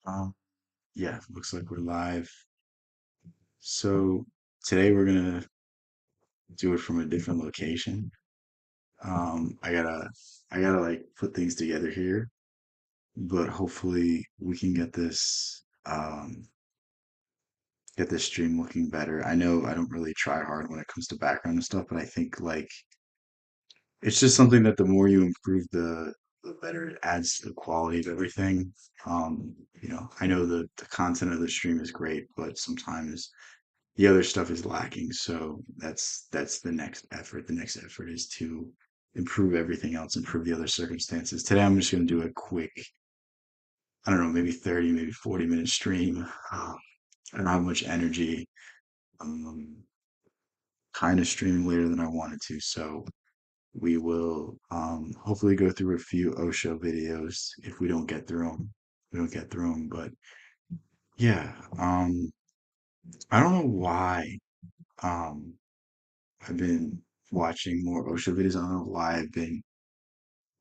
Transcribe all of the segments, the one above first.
Um, yeah, looks like we're live. So today we're gonna do it from a different location. I gotta like put things together here, but hopefully we can get this stream looking better. I know I don't really try hard when it comes to background and stuff, but I think like it's just something that the more you improve the better it adds to the quality of everything. I know the content of the stream is great, but sometimes the other stuff is lacking. So that's the next effort. The next effort is to improve everything else, improve the other circumstances. Today I'm just going to do a quick, I don't know, maybe 30, maybe 40-minute stream. I don't have much energy. Um, kind of streaming later than I wanted to, so we will hopefully go through a few Osho videos if we don't get through them. We don't get through them, but yeah, I don't know why um I've been watching more Osho videos. I don't know why I've been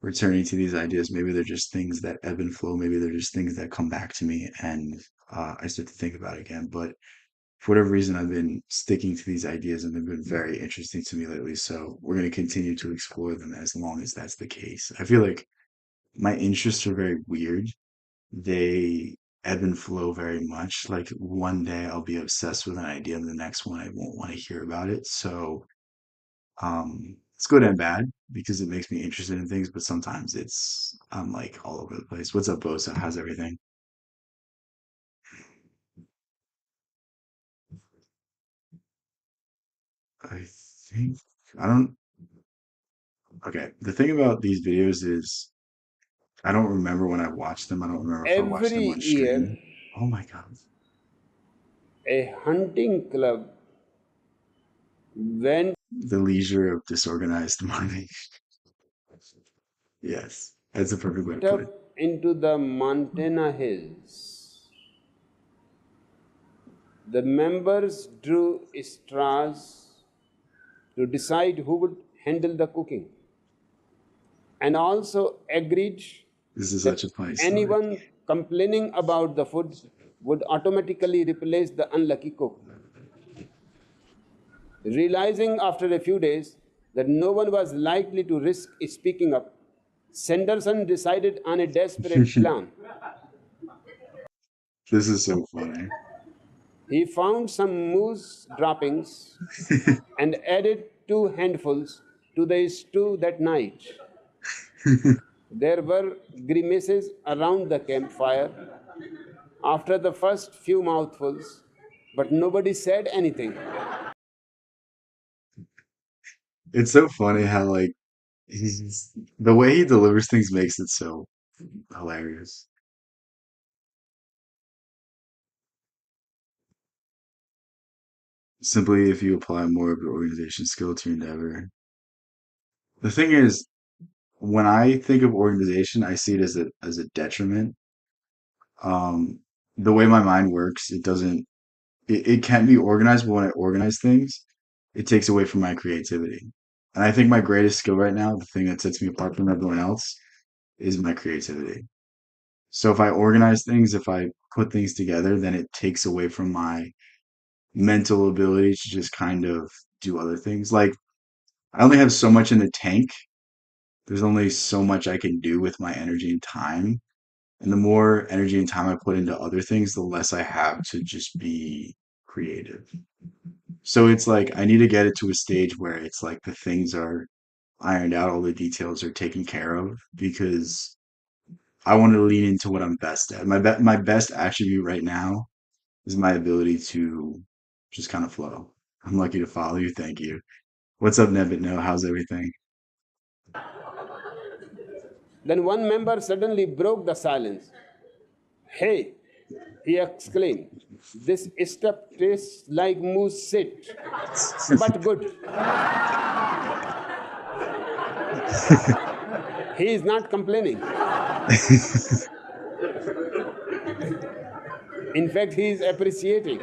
returning to these ideas. Maybe they're just things that ebb and flow. Maybe they're just things that come back to me and I start to think about it again. But for whatever reason, I've been sticking to these ideas and they've been very interesting to me lately. So we're going to continue to explore them as long as that's the case. I feel like my interests are very weird. They ebb and flow very much. Like one day I'll be obsessed with an idea, and the next one I won't want to hear about it. So it's good and bad because it makes me interested in things, but sometimes I'm like all over the place. What's up, Bosa? How's everything? I think I don't. Okay, the thing about these videos is I don't remember when I watched them. I don't remember if I watched Every them on year, stream. Oh my God. a hunting club went The leisure of disorganized mind. Yes, that's a perfect way to put up it. into the Montana hills. The members drew straws to decide who would handle the cooking and also agreed This is that such a funny story. anyone complaining about the food would automatically replace the unlucky cook. Realizing after a few days that no one was likely to risk speaking up, Sanderson decided on a desperate plan. This is so funny. He found some moose droppings and added two handfuls to the stew that night. There were grimaces around the campfire after the first few mouthfuls, but nobody said anything. It's so funny how like the way he delivers things makes it so hilarious. Simply if you apply more of your organization skill to your endeavor. The thing is, when I think of organization, I see it as a detriment. Um, the way my mind works, it can be organized, but when I organize things, it takes away from my creativity. And I think my greatest skill right now, the thing that sets me apart from everyone else, is my creativity. So if I organize things, if I put things together, then it takes away from my mental ability to just kind of do other things. Like I only have so much in the tank. There's only so much I can do with my energy and time. And the more energy and time I put into other things, the less I have to just be creative. So it's like I need to get it to a stage where it's like the things are ironed out, all the details are taken care of because I want to lean into what I'm best at. My best attribute right now is my ability to just kind of flow. I'm lucky to follow you. Thank you. What's up, Nebit? No, how's everything? Then one member suddenly broke the silence. Hey, he exclaimed, this stuff tastes like moose shit, but good. He is not complaining. In fact, he is appreciating.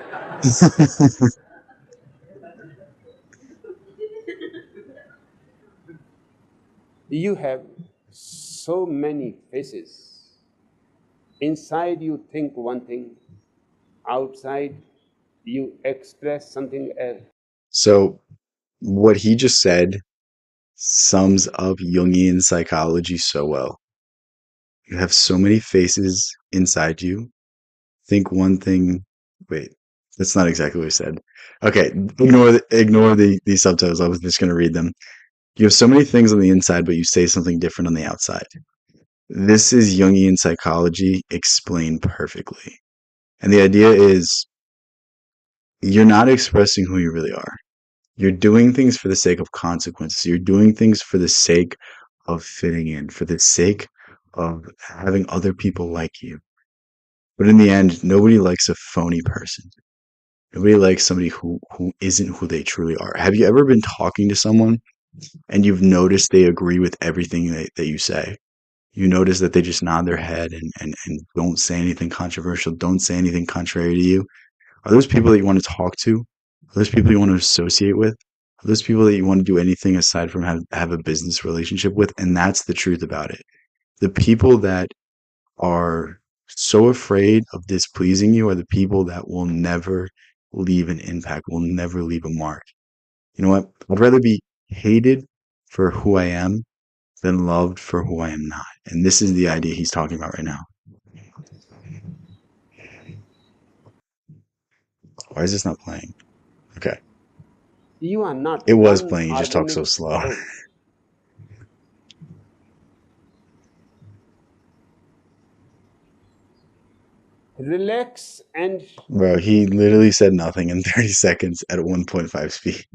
You have so many faces. Inside you think one thing, outside you express something else. So what he just said sums up Jungian psychology so well. You have so many faces inside you. Think one thing. Wait, that's not exactly what he said. Okay, ignore the subtitles. I was just going to read them. You have so many things on the inside, but you say something different on the outside. This is Jungian psychology explained perfectly. And the idea is you're not expressing who you really are. You're doing things for the sake of consequences. You're doing things for the sake of fitting in, for the sake of having other people like you. But in the end, nobody likes a phony person. Nobody likes somebody who isn't who they truly are. Have you ever been talking to someone and you've noticed they agree with everything that you say? You notice that they just nod their head and don't say anything controversial, don't say anything contrary to you. Are those people that you want to talk to? Are those people you want to associate with? Are those people that you want to do anything aside from have a business relationship with? And that's the truth about it. The people that are so afraid of displeasing you are the people that will never leave an impact, will never leave a mark. You know what? I'd rather be hated for who I am than loved for who I am not. And this is the idea he's talking about right now. Why is this not playing? Okay. You are not It was one playing. You just talk so organic slow. whole. Relax and Bro, he literally said nothing in 30 seconds at 1.5 speed.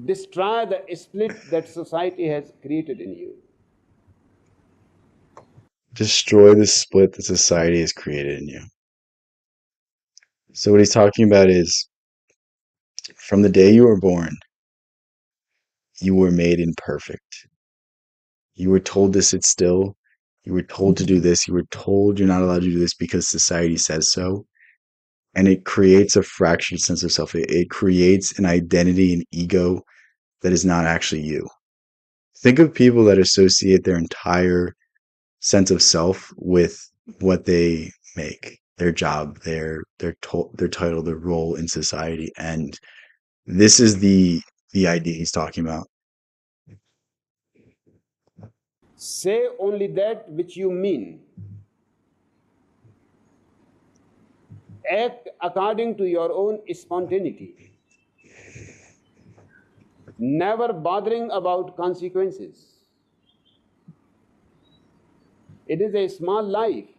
destroy the split that society has created in you. Destroy the split that society has created in you. So, what he's talking about is from the day you were born, you were made imperfect. You were told to sit still. You were told to do this. You were told you're not allowed to do this because society says so. And it creates a fractured sense of self. It creates an identity and ego that is not actually you. Think of people that associate their entire sense of self with what they make, their job, their title, their role in society, and this is the idea he's talking about. Say only that which you mean. Act according to your own spontaneity, never bothering about consequences. It is a small life,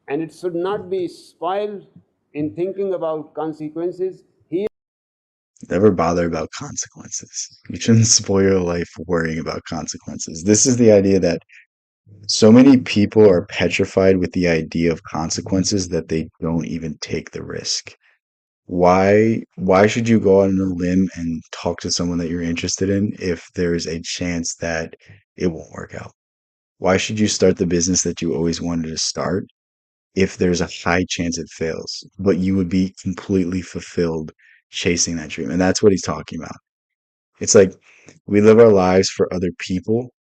and it should not be spoiled in thinking about consequences. Here, Never bother about consequences. You shouldn't spoil your life worrying about consequences. This is the idea that so many people are petrified with the idea of consequences that they don't even take the risk. Why should you go out on a limb and talk to someone that you're interested in if there's a chance that it won't work out? Why should you start the business that you always wanted to start if there's a high chance it fails, but you would be completely fulfilled chasing that dream? And that's what he's talking about. It's like we live our lives for other people,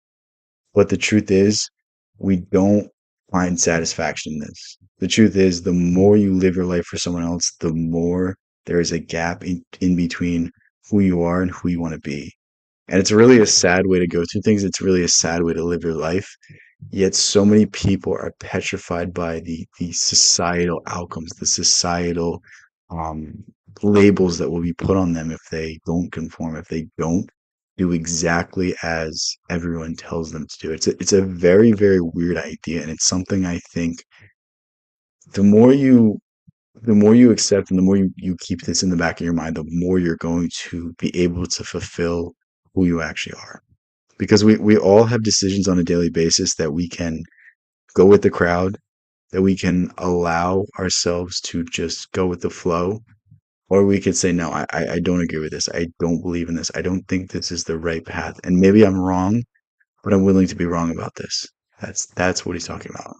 but the truth is we don't find satisfaction in this. The truth is the more you live your life for someone else, the more there is a gap in between who you are and who you want to be. And it's really a sad way to go through things. It's really a sad way to live your life. Yet so many people are petrified by the societal outcomes, the societal um, labels that will be put on them if they don't conform, if they don't do exactly as everyone tells them to do. It's a very, very weird idea, and it's something I think the more you the more you accept and the more you keep this in the back of your mind, the more you're going to be able to fulfill who you actually are. Because we all have decisions on a daily basis that we can go with the crowd, that we can allow ourselves to just go with the flow, or we could say, no, I don't agree with this. I don't believe in this. I don't think this is the right path. And maybe I'm wrong, but I'm willing to be wrong about this. That's what he's talking about.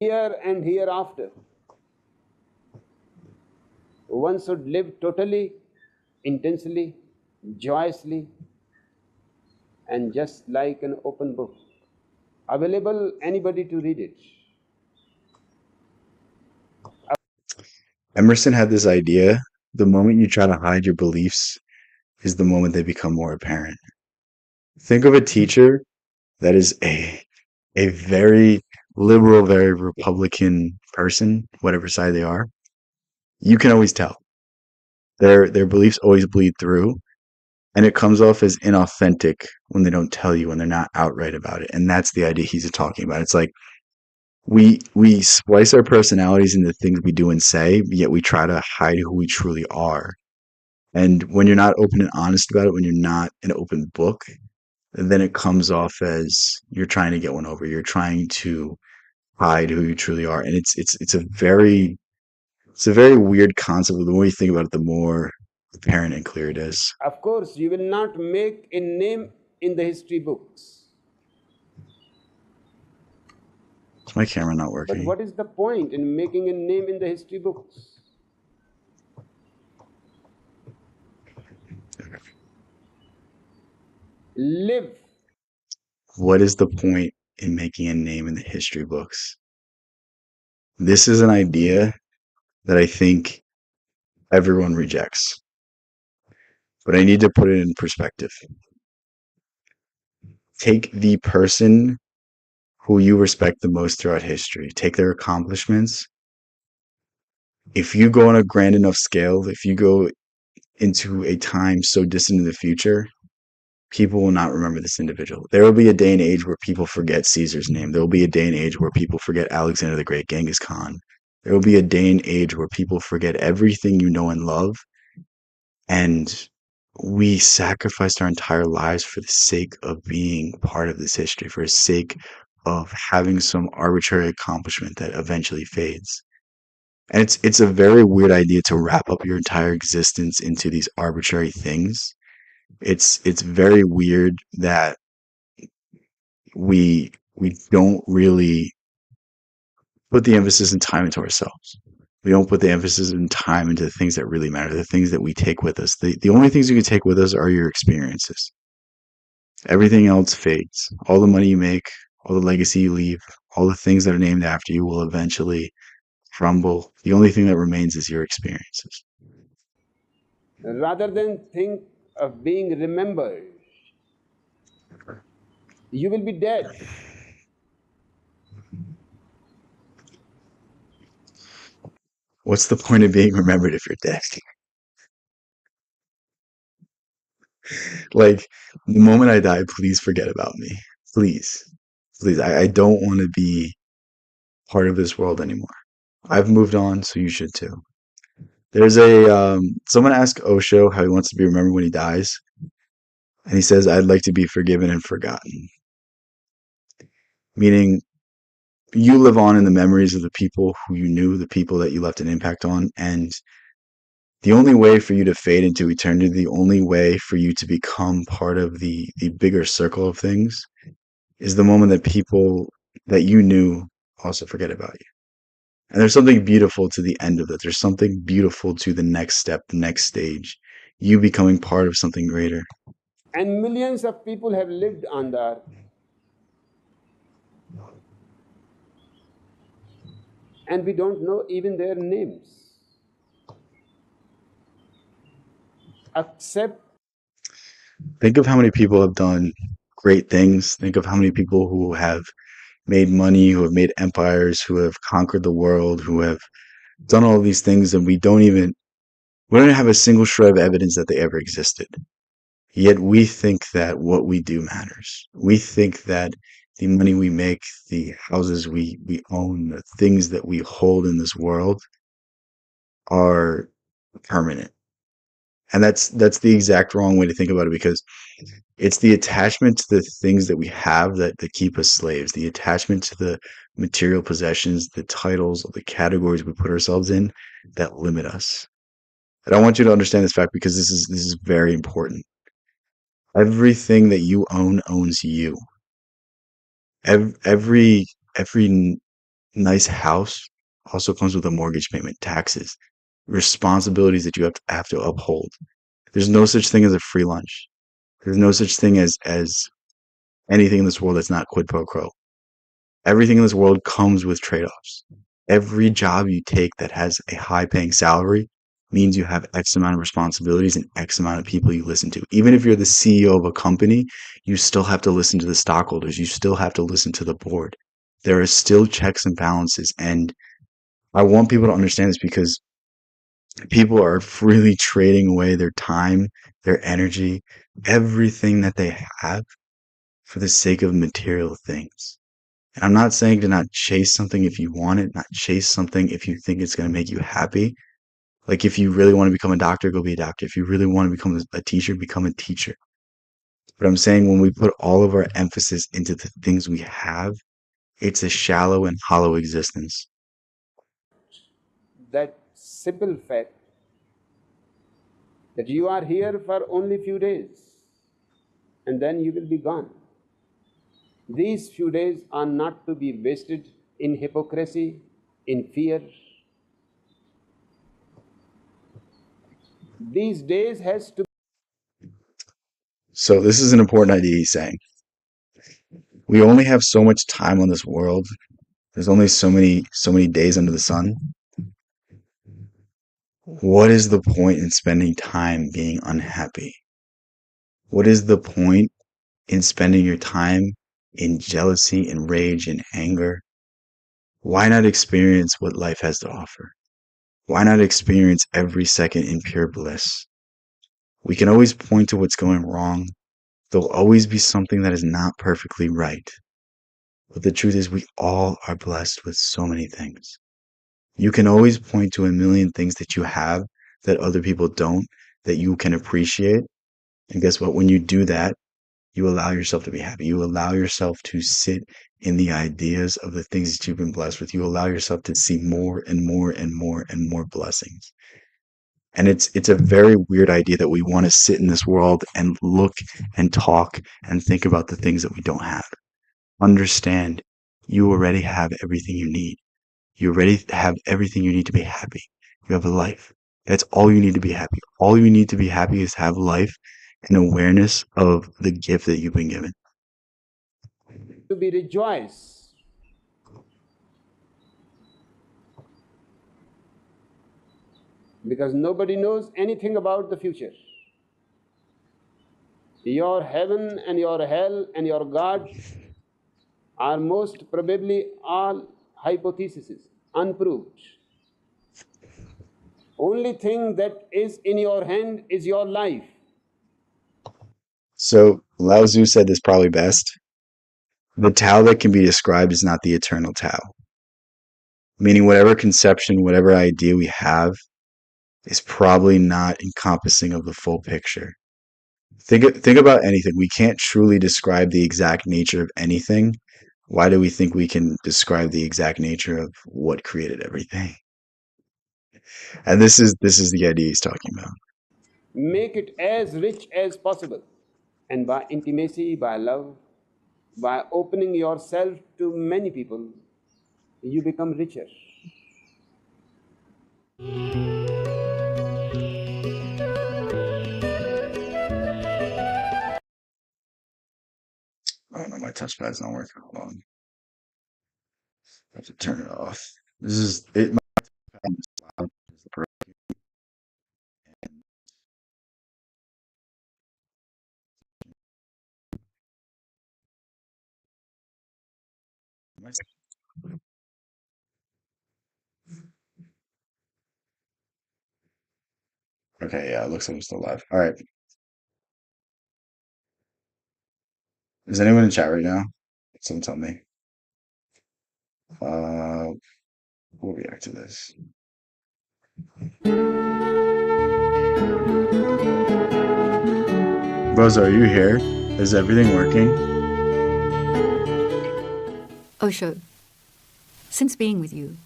here and hereafter, one should live totally, intensely, joyously, and just like an open book, available anybody to read it. Emerson had this idea: the moment you try to hide your beliefs is the moment they become more apparent. Think of a teacher that is a very liberal, very Republican person, whatever side they are. You can always tell. Their beliefs always bleed through, and it comes off as inauthentic when they don't tell you, when they're not outright about it. And that's the idea he's talking about. It's like we splice our personalities into things we do and say, yet we try to hide who we truly are. And when you're not open and honest about it, when you're not an open book, then it comes off as you're trying to get one over. You're trying to hide who you truly are, and it's a very weird concept. The more you think about it, the more apparent and clear it is. Of course, you will not make a name in the history books. Is my camera not But working? what is the point in making a name in the history books? Live. What is the point in making a name in the history books? This is an idea that I think everyone rejects, but I need to put it in perspective. Take the person who you respect the most throughout history, take their accomplishments. If you go on a grand enough scale, if you go into a time so distant in the future, people will not remember this individual. There will be a day and age where people forget Caesar's name. There will be a day and age where people forget Alexander the Great, Genghis Khan. There will be a day and age where people forget everything you know and love. And we sacrificed our entire lives for the sake of being part of this history, for the sake of having some arbitrary accomplishment that eventually fades. And it's a very weird idea to wrap up your entire existence into these arbitrary things. It's very weird that we don't really put the emphasis and time into ourselves. We don't put the emphasis and time into the things that really matter, the things that we take with us. The only things you can take with us are your experiences. Everything else fades. All the money you make, all the legacy you leave, all the things that are named after you will eventually crumble. The only thing that remains is your experiences. Rather than think of being remembered, you will be dead. What's the point of being remembered if you're dead? Like, the moment I die, please forget about me. Please. Please. I don't want to be part of this world anymore. I've moved on, so you should too. There's someone asked Osho how he wants to be remembered when he dies, and he says, I'd like to be forgiven and forgotten. Meaning, you live on in the memories of the people who you knew, the people that you left an impact on, and the only way for you to fade into eternity, the only way for you to become part of the bigger circle of things is the moment that people that you knew also forget about you. And there's something beautiful to the end of it. There's something beautiful to the next step, the next stage, you becoming part of something greater. And millions of people have lived on the earth, and we don't know even their names, except Think of how many people have done great things. Think of how many people who have made money, who have made empires, who have conquered the world, who have done all these things, and we don't have a single shred of evidence that they ever existed. Yet we think that what we do matters. We think that the money we make, the houses we own, the things that we hold in this world are permanent. And that's the exact wrong way to think about it, because it's the attachment to the things that we have that keep us slaves, the attachment to the material possessions, the titles, the categories we put ourselves in that limit us. And I want you to understand this fact because this is very important. Everything that you own owns you. Every every nice house also comes with a mortgage payment, taxes, responsibilities that you have to uphold. There's no such thing as a free lunch. There's no such thing as anything in this world that's not quid pro quo. Everything in this world comes with trade-offs. Every job you take that has a high paying salary means you have X amount of responsibilities and X amount of people you listen to. Even if you're the CEO of a company, you still have to listen to the stockholders. You still have to listen to the board. There are still checks and balances. And I want people to understand this because people are freely trading away their time, their energy, everything that they have for the sake of material things. And I'm not saying to not chase something if you want it, not chase something if you think it's going to make you happy. Like if you really want to become a doctor, go be a doctor. If you really want to become a teacher, become a teacher. But I'm saying when we put all of our emphasis into the things we have, it's a shallow and hollow existence. That simple fact that you are here for only few days and then you will be gone. These few days are not to be wasted in hypocrisy, in fear. These days has to So this is an important idea he's saying. We only have so much time on this world. There's only so many days under the sun. What is the point in spending time being unhappy? What is the point in spending your time in jealousy and rage and anger? Why not experience what life has to offer? Why not experience every second in pure bliss? We can always point to what's going wrong. There'll always be something that is not perfectly right. But the truth is, we all are blessed with so many things. You can always point to a million things that you have that other people don't, that you can appreciate. And guess what? When you do that, you allow yourself to be happy. You allow yourself to sit in the ideas of the things that you've been blessed with. You allow yourself to see more and more and more and more blessings. And it's a very weird idea that we want to sit in this world and look and talk and think about the things that we don't have. Understand you already have everything you need. You already have everything you need to be happy. You have a life. That's all you need to be happy. All you need to be happy is have life and awareness of the gift that you've been given. be rejoiced. Because nobody knows anything about the future. Your heaven and your hell and your God are most probably all hypotheses, unproved. Only thing that is in your hand is your life. So Lao Tzu said this probably best. The Tao that can be described is not the eternal Tao. Meaning whatever conception, whatever idea we have is probably not encompassing of the full picture. Think about anything. We can't truly describe the exact nature of anything. Why do we think we can describe the exact nature of what created everything? And this is the idea he's talking about. Make it as rich as possible. And by intimacy, by love, by opening yourself to many people, you become richer. Oh no, my touchpad's not working. Hold on. I have to turn it off. This is it. My phone is loud. Okay, yeah, it looks like I'm still live. All right. Is anyone in chat right now? Someone tell me. Uh, we'll react to this. Buzz, are you here? Is everything working? Osho, since being with you,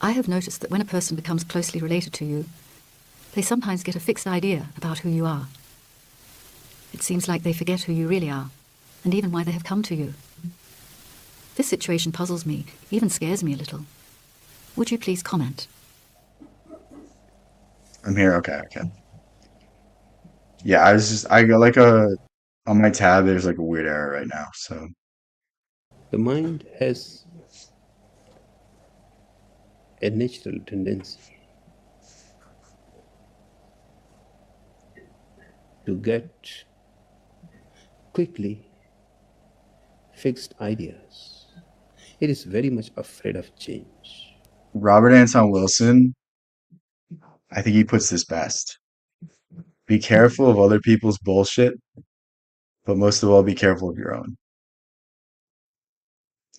I have noticed that when a person becomes closely related to you, they sometimes get a fixed idea about who you are. It seems like they forget who you really are, and even why they have come to you. This situation puzzles me, even scares me a little. Would you please comment? I'm here. Okay, okay. Yeah, I got like a On my tab, there's like a weird error right now. So The mind has a natural tendency to get quickly fixed ideas. It is very much afraid of change. Robert Anton Wilson, I think he puts this best. Be careful of other people's bullshit, but most of all, be careful of your own.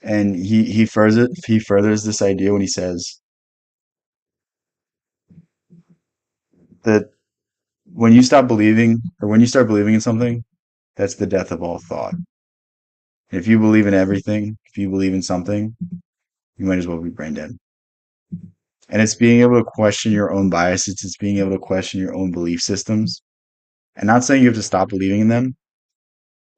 And he furthers this idea when he says that when you start believing in something, that's the death of all thought. If you believe in everything, if you believe in something, you might as well be brain dead. And it's being able to question your own biases, it's being able to question your own belief systems. And not saying you have to stop believing in them,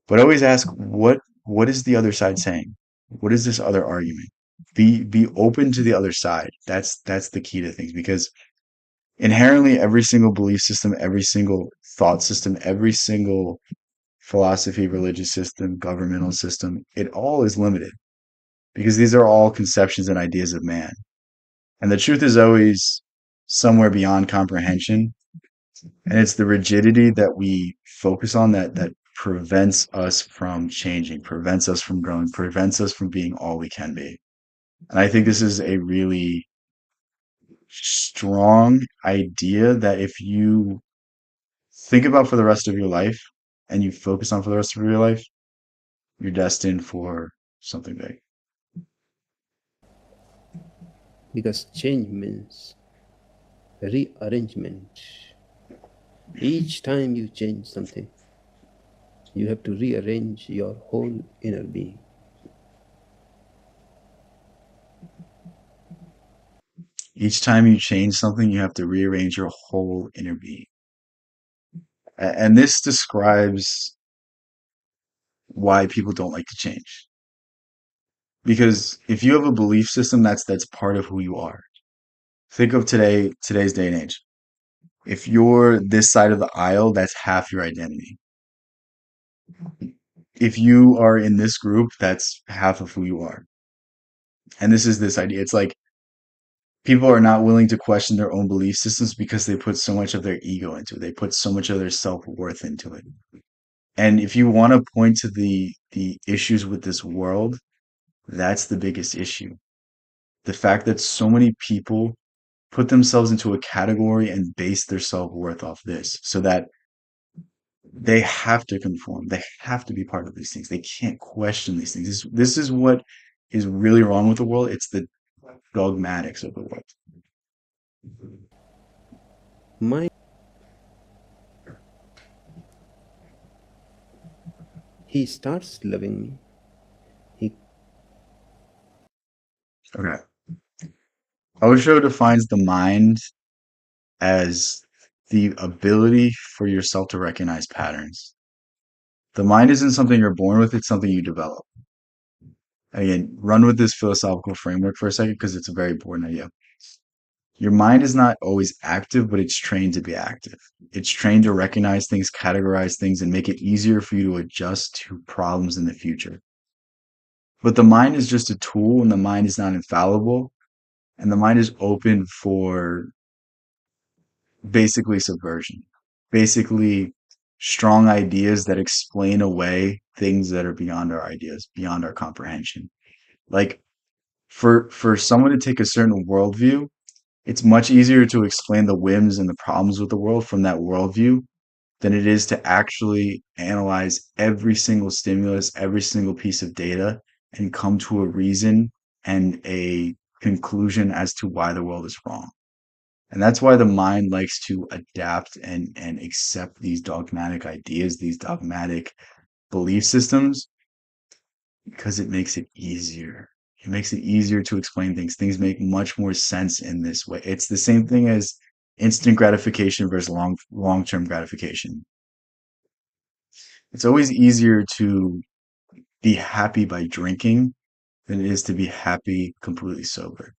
but always ask what is the other side saying? What is this other argument? Be open to the other side. That's the key to things because inherently every single belief system, every single thought system, every single philosophy, religious system, governmental system, it all is limited because these are all conceptions and ideas of man. And the truth is always somewhere beyond comprehension. And it's the rigidity that we focus on that prevents us from changing, prevents us from growing, prevents us from being all we can be. And I think this is a really strong idea that if you think about for the rest of your life and you focus on for the rest of your life, you're destined for something big. Because change means rearrangement. Each time you change something, you have to rearrange your whole inner being. Each time you change something, you have to rearrange your whole inner being. And this describes why people don't like to change. Because if you have a belief system, that's part of who you are. Think of today's day and age. If you're this side of the aisle, that's half your identity. If you are in this group, that's half of who you are. And this is this idea. It's like people are not willing to question their own belief systems because they put so much of their ego into it. They put so much of their self-worth into it. And if you want to point to the issues with this world, that's the biggest issue. The fact that so many people put themselves into a category and base their self-worth off this so that they have to conform. They have to be part of these things. They can't question these things. This is what is really wrong with the world. It's the dogmatics of the world. My he starts loving me. He Okay. Osho defines the mind as the ability for yourself to recognize patterns. The mind isn't something you're born with, it's something you develop. Again, run with this philosophical framework for a second because it's a very important idea. Your mind is not always active, but it's trained to be active. It's trained to recognize things, categorize things, and make it easier for you to adjust to problems in the future. But the mind is just a tool, and the mind is not infallible, and the mind is open for basically subversion, basically strong ideas that explain away things that are beyond our ideas, beyond our comprehension. Like for someone to take a certain worldview, it's much easier to explain the whims and the problems with the world from that worldview than it is to actually analyze every single stimulus, every single piece of data, and come to a reason and a conclusion as to why the world is wrong. And that's why the mind likes to adapt and accept these dogmatic ideas, these dogmatic belief systems, because it makes it easier. It makes it easier to explain things. Things make much more sense in this way. It's the same thing as instant gratification versus long-term gratification. It's always easier to be happy by drinking than it is to be happy completely sober.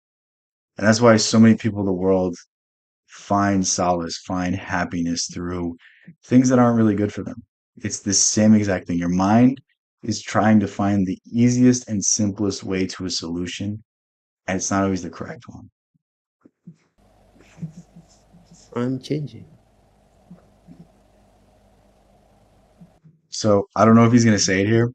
And that's why so many people in the world find solace, find happiness through things that aren't really good for them. It's the same exact thing. Your mind is trying to find the easiest and simplest way to a solution, and it's not always the correct one. I'm changing. So I don't know if he's going to say it here.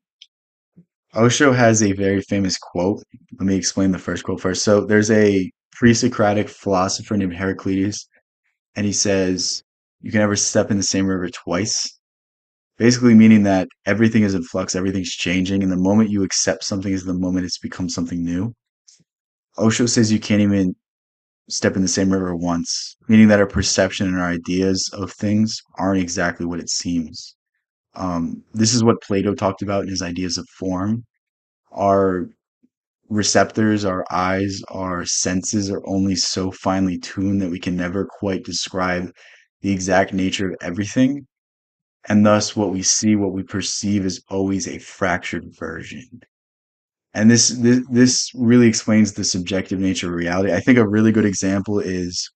Osho has a very famous quote. Let me explain the first quote first. So there's a pre-Socratic philosopher named Heraclitus, and he says, you can never step in the same river twice. Basically meaning that everything is in flux, everything's changing, and the moment you accept something is the moment it's become something new. Osho says you can't even step in the same river once, meaning that our perception and our ideas of things aren't exactly what it seems. This is what Plato talked about in his ideas of form. Our receptors, our eyes, our senses are only so finely tuned that we can never quite describe the exact nature of everything. And thus, what we see, what we perceive is always a fractured version. And this really explains the subjective nature of reality. I think a really good example is,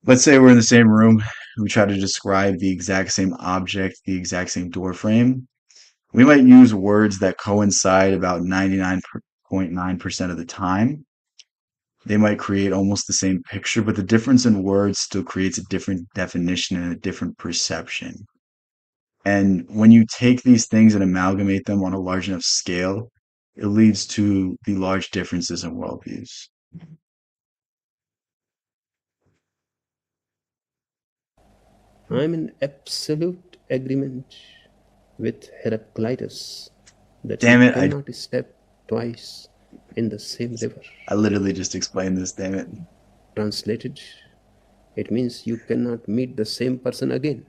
let's say we're in the same room, we try to describe the exact same object, the exact same door frame. We might use words that coincide about 99.9% of the time. They might create almost the same picture, but the difference in words still creates a different definition and a different perception. And when you take these things and amalgamate them on a large enough scale, it leads to the large differences in worldviews. I'm in absolute agreement with Heraclitus that you Damn it, cannot step twice in the same river. I literally just explained this, damn it. Translated, it means you cannot meet the same person again.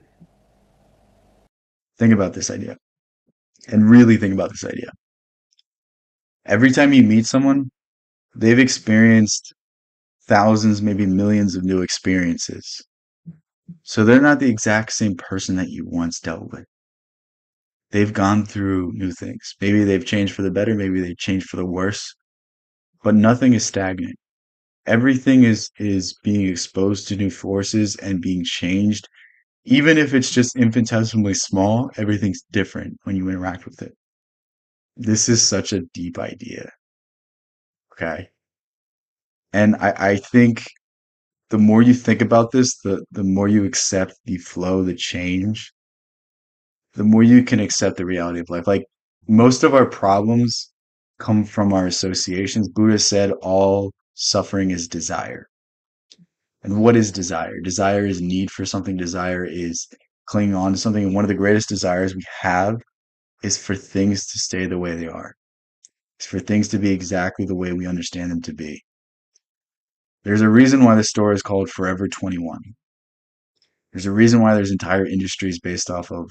Think about this idea and really think about this idea. Every time you meet someone, they've experienced thousands, maybe millions of new experiences. So they're not the exact same person that you once dealt with. They've gone through new things. Maybe they've changed for the better, maybe they've changed for the worse, but nothing is stagnant. Everything is being exposed to new forces and being changed. Even if it's just infinitesimally small, everything's different when you interact with it. This is such a deep idea. Okay. And I think the more you think about this, the more you accept the flow, the change, the more you can accept the reality of life. Like most of our problems come from our associations. Buddha said all suffering is desire. And what is desire? Desire is need for something. Desire is clinging on to something. And one of the greatest desires we have is for things to stay the way they are. It's for things to be exactly the way we understand them to be. There's a reason why the store is called Forever 21. There's a reason why there's entire industries based off of,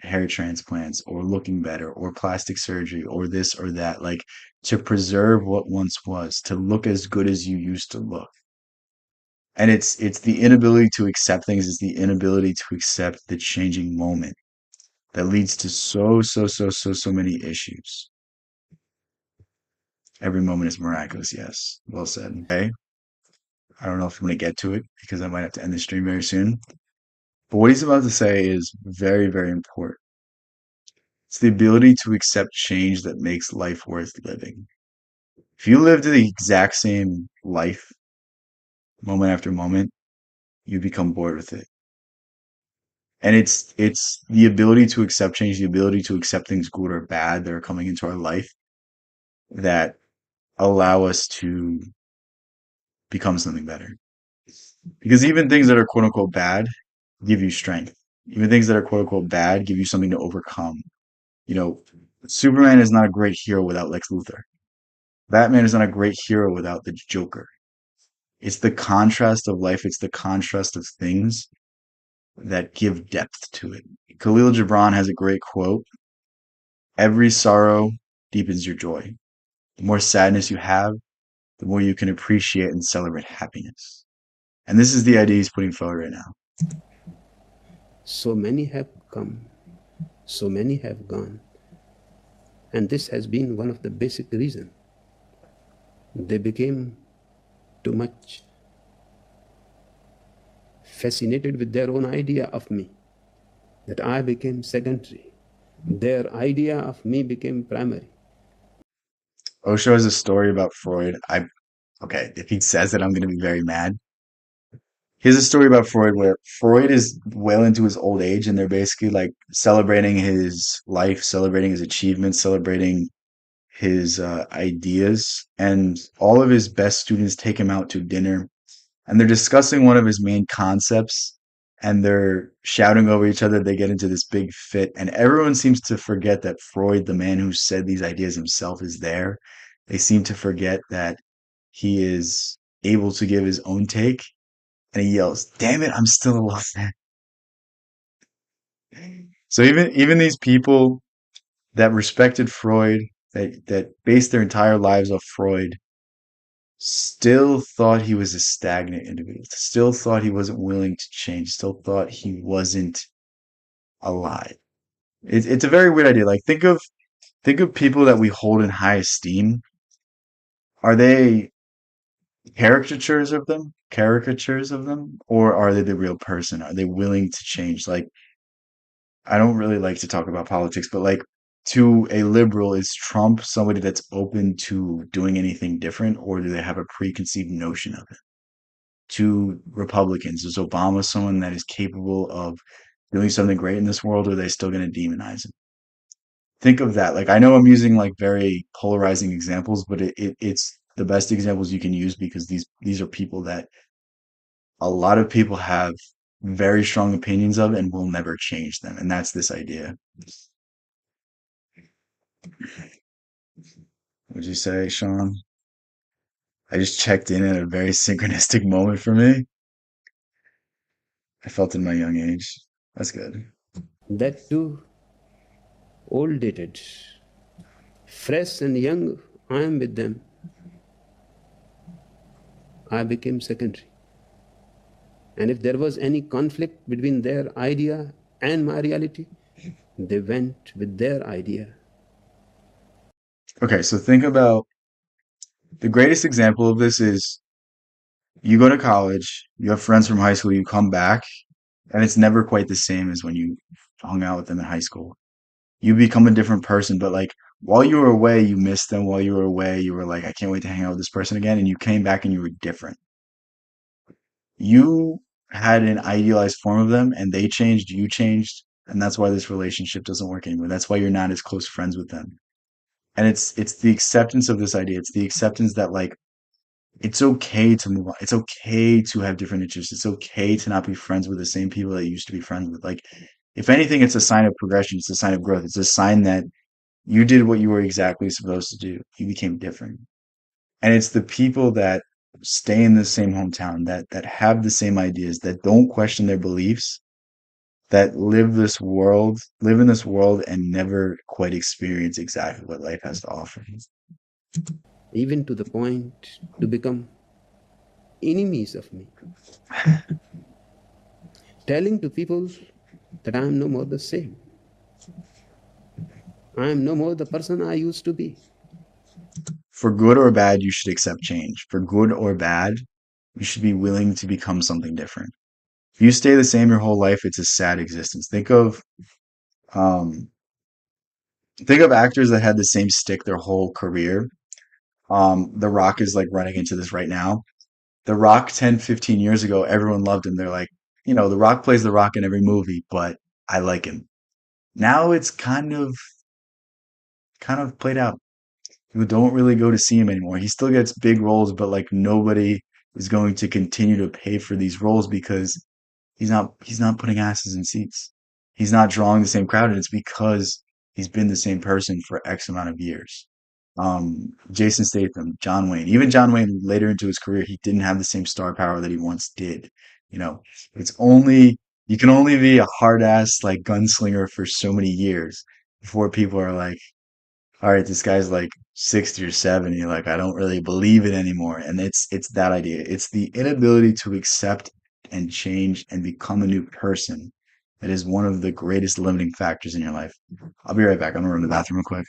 hair transplants or looking better or plastic surgery or this or that, like to preserve what once was, to look as good as you used to look. And it's the inability to accept things, it's the inability to accept the changing moment that leads to so many issues. Every moment is miraculous, yes. Well said. Okay. I don't know if I'm gonna get to it because I might have to end the stream very soon. But what he's about to say is very, very important. It's the ability to accept change that makes life worth living. If you lived the exact same life, moment after moment, you become bored with it. And it's the ability to accept change, the ability to accept things good or bad that are coming into our life that allow us to become something better. Because even things that are quote unquote bad give you strength. Even things that are quote unquote bad give you something to overcome. You know, Superman is not a great hero without Lex Luthor. Batman is not a great hero without the Joker. It's the contrast of life, it's the contrast of things that give depth to it. Khalil Gibran has a great quote: every sorrow deepens your joy. The more sadness you have, the more you can appreciate and celebrate happiness. And this is the idea he's putting forward right now. So many have come, so many have gone, and this has been one of the basic reasons. They became too much fascinated with their own idea of me. that I became secondary. Their idea of me became primary. Osho has a story about Freud. Okay, if he says it, I'm going to be very mad. He has a story about Freud where Freud is well into his old age and they're basically like celebrating his life, celebrating his achievements, celebrating his ideas. And all of his best students take him out to dinner and they're discussing one of his main concepts and they're shouting over each other. They get into this big fit, and everyone seems to forget that Freud, the man who said these ideas himself, is there. They seem to forget that he is able to give his own take, and he yells, "Damn it, I'm still alive." So even these people that respected Freud, that based their entire lives off Freud, still thought he was a stagnant individual, still thought he wasn't willing to change, still thought he wasn't alive. It's a very weird idea. Like think of people that we hold in high esteem. Are they caricatures of them, or are they the real person? Are they willing to change? Like I don't really like to talk about politics, but like to a liberal, is Trump somebody that's open to doing anything different, or do they have a preconceived notion of it? To Republicans, is Obama someone that is capable of doing something great in this world, or are they still going to demonize him? Think of that. Like I know I'm using like very polarizing examples, but it's the best examples you can use because these are people that a lot of people have very strong opinions of and will never change them. And that's this idea. Would you say, Sean? I just checked in at a very synchronistic moment for me. I felt in my young age. That's good. That too, old dated. Fresh and young, I am with them. I became secondary. And if there was any conflict between their idea and my reality, they went with their idea. Okay, so think about the greatest example of this is you go to college, you have friends from high school, you come back, and it's never quite the same as when you hung out with them in high school. You become a different person, but like while you were away, you missed them. While you were away, you were like, I can't wait to hang out with this person again. And you came back and you were different. You had an idealized form of them and they changed, you changed. And that's why this relationship doesn't work anymore. That's why you're not as close friends with them. And it's the acceptance of this idea. It's the acceptance that like it's okay to move on. It's okay to have different interests. It's okay to not be friends with the same people that you used to be friends with. Like, if anything, it's a sign of progression. It's a sign of growth. It's a sign that you did what you were exactly supposed to do. You became different. And it's the people that stay in the same hometown, that have the same ideas, that don't question their beliefs, that live in this world and never quite experience exactly what life has to offer. Even to the point to become enemies of me, telling to people that I am no more the same. I am no more the person I used to be. For good or bad, you should accept change. For good or bad, you should be willing to become something different. If you stay the same your whole life, it's a sad existence. Um, think of actors that had the same stick their whole career. The Rock is like running into this right now. The Rock 10, 15 years ago, everyone loved him. They're like, The Rock plays The Rock in every movie, but I like him. Now it's kind of played out. People don't really go to see him anymore. He still gets big roles, but like nobody is going to continue to pay for these roles because he's not putting asses in seats. He's not drawing the same crowd, and it's because he's been the same person for X amount of years. Jason Statham, John Wayne, even John Wayne later into his career, he didn't have the same star power that he once did. You know, it's only you can only be a hard ass like gunslinger for so many years before people are like, all right, this guy's like 60 or 70, like I don't really believe it anymore. And it's that idea. It's the inability to accept and change and become a new person that is one of the greatest limiting factors in your life. I'll be right back. I'm gonna run to the bathroom real quick.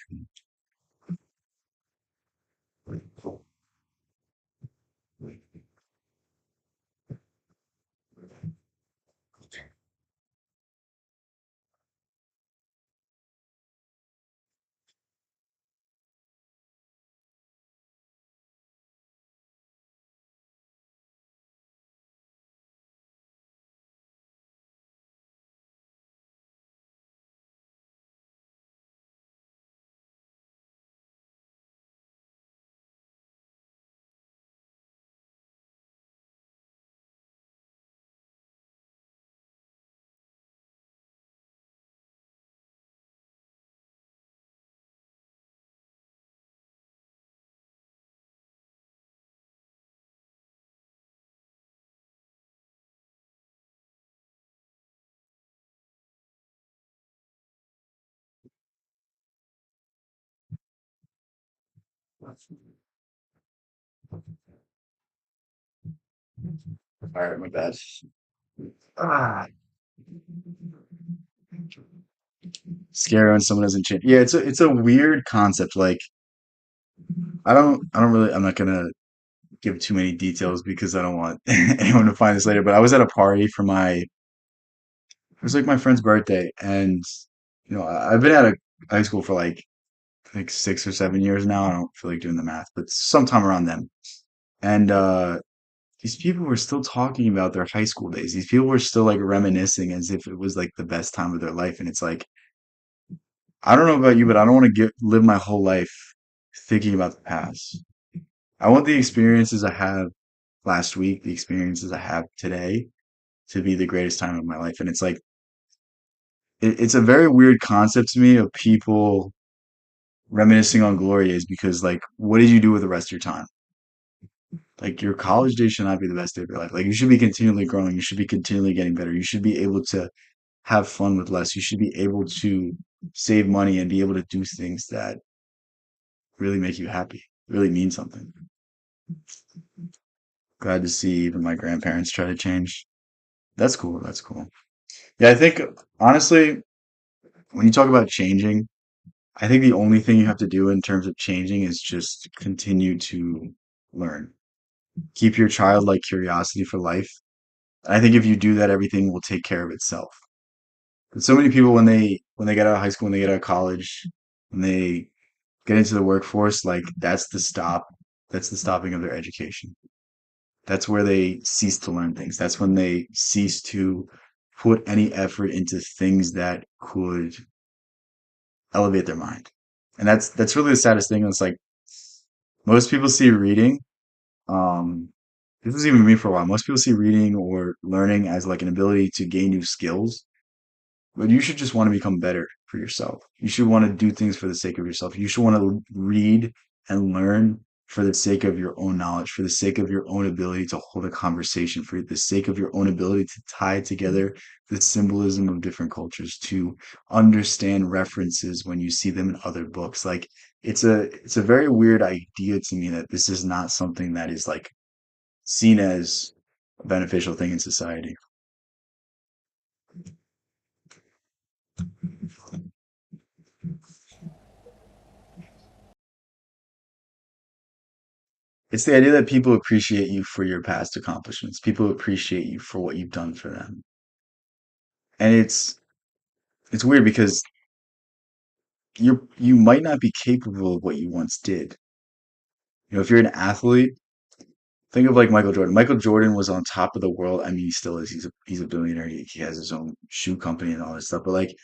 All right, my bad. Ah, scary when someone doesn't change. Yeah, it's a weird concept. Like I don't really. I'm not gonna give too many details because I don't want anyone to find this later. But I was at a party for it was like my friend's birthday, and I've been at a high school for like 6 or 7 years now. I don't feel like doing the math, but sometime around then. And these people were still talking about their high school days. These people were still like reminiscing as if it was like the best time of their life. And it's like, I don't know about you, but I don't want to live my whole life thinking about the past. I want the experiences I have last week, the experiences I have today to be the greatest time of my life. And it's like, it's a very weird concept to me of people reminiscing on glory days because, like, what did you do with the rest of your time? Like, your college days should not be the best day of your life. Like, you should be continually growing. You should be continually getting better. You should be able to have fun with less. You should be able to save money and be able to do things that really make you happy, really mean something. Glad to see even my grandparents try to change. That's cool. That's cool. Yeah, I think honestly, when you talk about changing, I think the only thing you have to do in terms of changing is just continue to learn. Keep your childlike curiosity for life. I think if you do that, everything will take care of itself. But so many people when they get out of high school, when they get out of college, when they get into the workforce, like that's the stop. That's the stopping of their education. That's where they cease to learn things. That's when they cease to put any effort into things that could elevate their mind. And that's really the saddest thing. It's like most people see reading. Um, this was even me for a while. Most people see reading or learning as like an ability to gain new skills, but you should just want to become better for yourself. You should want to do things for the sake of yourself. You should want to read and learn for the sake of your own knowledge, for the sake of your own ability to hold a conversation, for the sake of your own ability to tie together the symbolism of different cultures, to understand references when you see them in other books. Like it's a very weird idea to me that this is not something that is like seen as a beneficial thing in society. It's the idea that people appreciate you for your past accomplishments. People appreciate you for what you've done for them. And it's weird because you might not be capable of what you once did. If you're an athlete, think of like Michael Jordan. Michael Jordan was on top of the world. I mean, he still is. He's a billionaire. He has his own shoe company and all this stuff. But like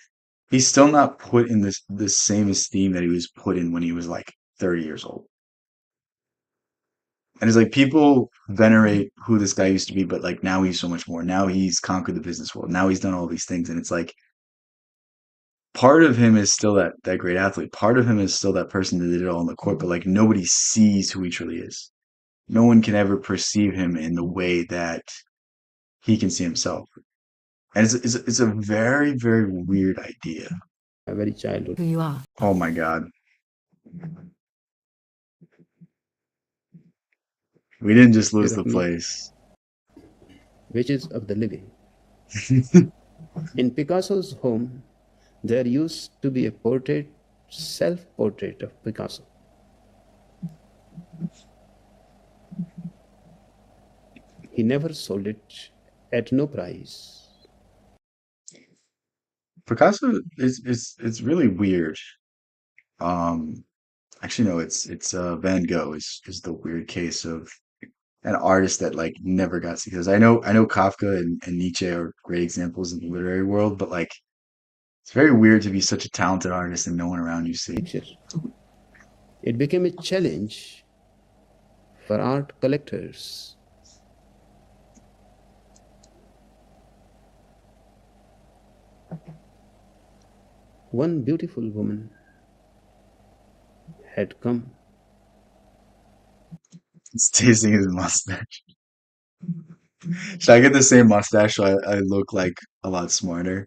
he's still not put in this same esteem that he was put in when he was like 30 years old. And it's like people venerate who this guy used to be, but like now he's so much more. Now he's conquered the business world. Now he's done all these things. And it's like part of him is still that great athlete. Part of him is still that person that did it all on the court, but like nobody sees who he truly is. No one can ever perceive him in the way that he can see himself. And it's a very, very weird idea. very childhood. Who you are. Oh my God. We didn't just lose Picture the of me, place. which is of the living. In Picasso's home, there used to be a portrait, self-portrait of Picasso. He never sold it at no price. Picasso is it's really weird. Um, Actually, no, it's Van Gogh is the weird case of an artist that like never got success. I know Kafka and Nietzsche are great examples in the literary world, but like it's very weird to be such a talented artist and no one around you see. Picture. It became a challenge for art collectors. One beautiful woman had come. It's tasting his mustache. Should I get the same mustache so I look like a lot smarter?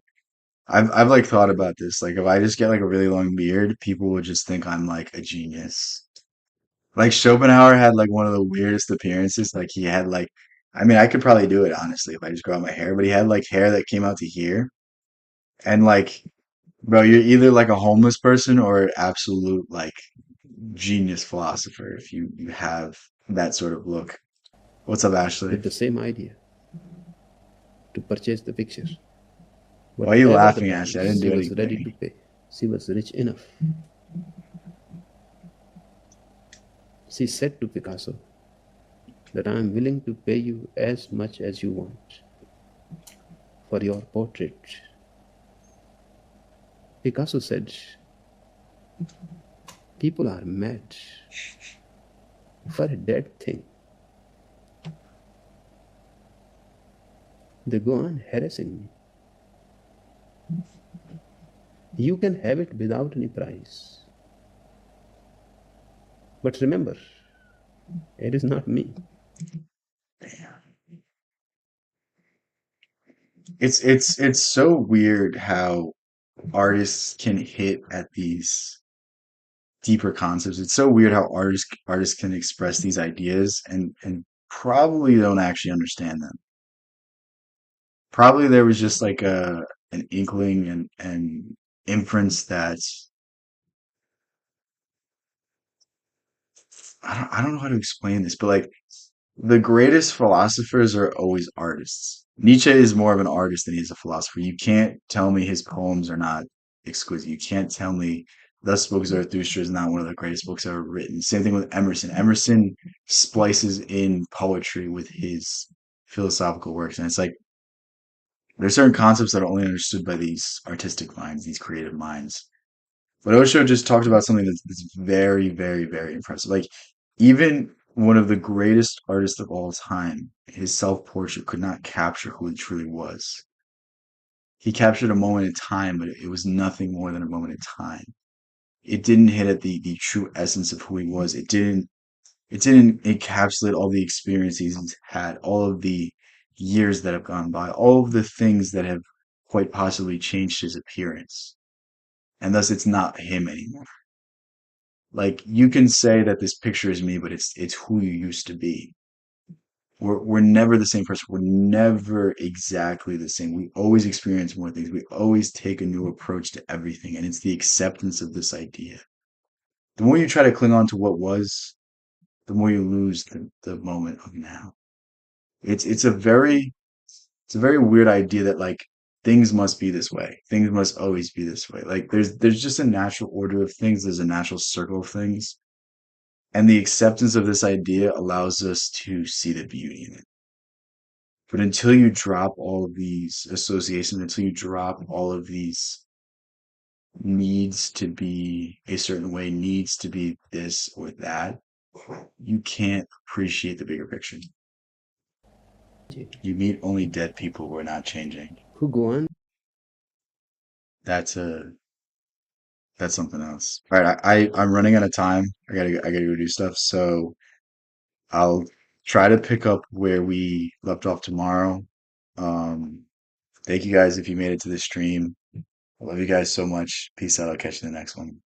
I've like thought about this. Like if I just get like a really long beard, people would just think I'm like a genius. Like Schopenhauer had like one of the weirdest appearances. Like he had like, I mean, I could probably do it honestly if I just grow out my hair, but he had like hair that came out to here. And like, bro, you're either like a homeless person or an absolute like genius philosopher if you have that sort of look. What's up, Ashley? with the same idea to purchase the picture. Why are you Whatever the laughing, Ashley? I price, didn't she do was ready anything. to pay. She was rich enough. She said to Picasso that I am willing to pay you as much as you want for your portrait. Picasso said, people are mad for a dead thing. They go on harassing me. You can have it without any price. But remember, it is not me. It's so weird how artists can hit at these deeper concepts. It's so weird how artists can express these ideas and probably don't actually understand them. Probably there was just like a an inkling and inference that I don't know how to explain this, but like the greatest philosophers are always artists. Nietzsche is more of an artist than he is a philosopher. You can't tell me his poems are not exquisite. You can't tell me Thus Spoke Zarathustra is not one of the greatest books ever written. Same thing with Emerson. Emerson splices in poetry with his philosophical works. And it's like there's certain concepts that are only understood by these artistic minds, these creative minds. But Osho just talked about something that's very, very, very impressive. Like even one of the greatest artists of all time, his self-portrait could not capture who he truly was. He captured a moment in time, but it was nothing more than a moment in time. It didn't hit at the true essence of who he was. It didn't encapsulate all the experiences he's had, all of the years that have gone by, all of the things that have quite possibly changed his appearance. And thus it's not him anymore. Like you can say that this picture is me, but it's who you used to be. We're never the same person. We're never exactly the same. We always experience more things. We always take a new approach to everything, and it's the acceptance of this idea. The more you try to cling on to what was, the more you lose the moment of now. It's a very it's a very weird idea that like things must be this way. Things must always be this way. Like there's just a natural order of things. There's a natural circle of things. And the acceptance of this idea allows us to see the beauty in it. But until you drop all of these associations, until you drop all of these needs to be a certain way, needs to be this or that, you can't appreciate the bigger picture. You meet only dead people who are not changing. Who go on. That's a that's something else. All right, I'm running out of time. I gotta go do stuff. So I'll try to pick up where we left off tomorrow. Um, Thank you guys if you made it to the stream. I love you guys so much. Peace out. I'll catch you in the next one.